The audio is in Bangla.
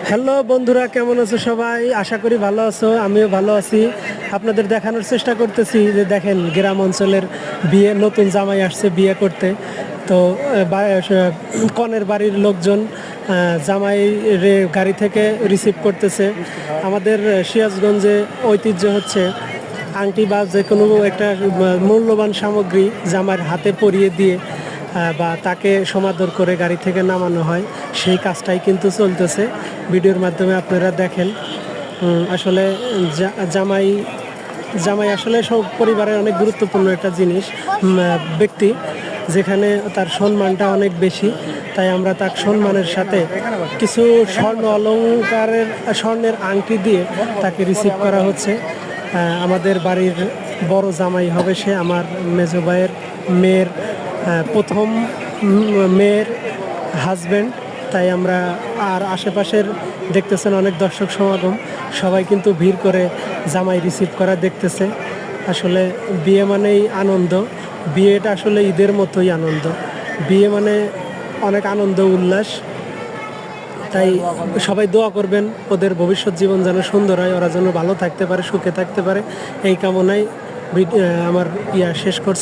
হ্যালো বন্ধুরা, কেমন আছো সবাই? আশা করি ভালো আছো, আমিও ভালো আছি। আপনাদের দেখানোর চেষ্টা করতেছি যে দেখেন গ্রাম অঞ্চলের বিয়ে, নতুন জামাই আসছে বিয়ে করতে। তো কনের বাড়ির লোকজন জামাই গাড়ি থেকে রিসিভ করতেছে। আমাদের সিরাজগঞ্জে ঐতিহ্য হচ্ছে আংটি বা যে কোনো একটা মূল্যবান সামগ্রী জামার হাতে পরিয়ে দিয়ে বা তাকে সমাদর করে গাড়ি থেকে নামানো হয়। সেই কাজটাই কিন্তু চলতেছে, ভিডিওর মাধ্যমে আপনারা দেখেন। আসলে জামাই জামাই আসলে সব পরিবারের অনেক গুরুত্বপূর্ণ একটা জিনিস, ব্যক্তি, যেখানে তার সম্মানটা অনেক বেশি। তাই আমরা তার সম্মানের সাথে কিছু স্বর্ণের আংটি দিয়ে তাকে রিসিভ করা হচ্ছে। আমাদের বাড়ির বড় জামাই হবে সে, আমার মেজো ভাইয়ের মেয়ের প্রথম মেয়ের হাজব্যান্ড। তাই আমরা আর আশেপাশের দেখতেছেন অনেক দর্শক সমাগম, সবাই কিন্তু ভিড় করে জামাই রিসিভ করা দেখতেছে। আসলে বিয়ে মানেই আনন্দ, বিয়েটা আসলে ঈদের মতোই আনন্দ। বিয়ে মানে অনেক আনন্দ উল্লাস। তাই সবাই দোয়া করবেন ওদের ভবিষ্যৎ জীবন যেন সুন্দর হয়, ওরা যেন ভালো থাকতে পারে, সুখে থাকতে পারে, এই কামনায় আমার শেষ করছি।